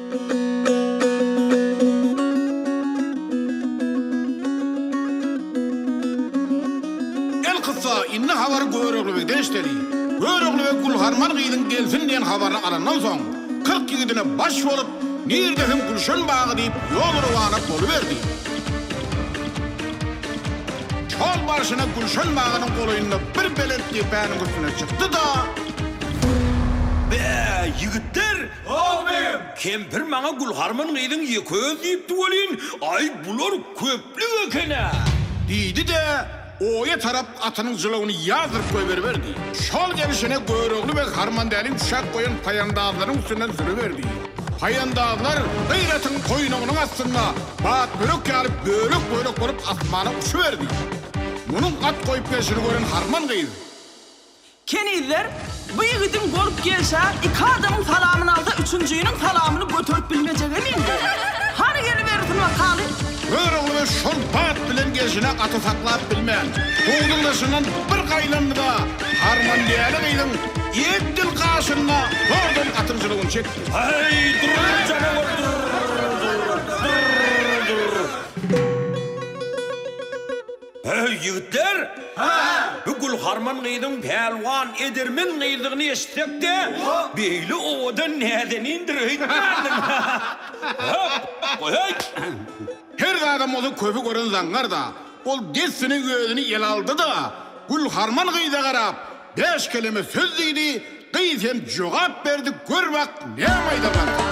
El kısa inne habar göreglübek deşteli. Göreglübek Gulharman gyzyň gelsin diýen habaryny alandan soň 40 ýigidine baş bolup nirde hem Gülşen bagy diýip ýol rowany boluberdi. Çol başyna Gülşen bagynyň golayynda bir belet diýip üstüne çykdy da Yigitler, abim, kempir maňa Gulharman gyzyň ýeköz diýip bolýyn. Ay, bular köplik ekene. diýdi de oya tarap atynyň jylagyny ýazyryp goýberberdi. Şol gelişine Göreglübek Harmandalyň uşak goýan paýandazlaryň üstünden sürüberdi. Paýandazlar gıyratyň koýnugynyň astynda bat börek ýalyp börek bolup asmana uçuberdi. Munyň at goýup gelişini gören Harman gyzy Kenizler, bu yigitin gorp gelse, iki adamın salamını alsa, üçüncüyünün salamını götürüp bilmeyecek emindi. Hani geri verirsin vakalı? Göreglübek şol bat bilen gelişine atı saklap bilmän. Oğlun başından bir gaýlandy da Harmandaly gyzyň ýetdil gaşyna gordan atyň jylagyny çekdi. Hey, dur canavar, dur. Hey, yigitler. Bu Gulharman gyzyň pelwan edermen gyzygyny eşitdikde, beýle owadan näden indirýärdim. Hey! Her adam onu köpü gören zangar da, ol dessinin gözünü el aldı da, Gulharman gyza garap, 5 kelime söz diýdi, gyz hem jogap berdi, gör bak, ne maýda bar.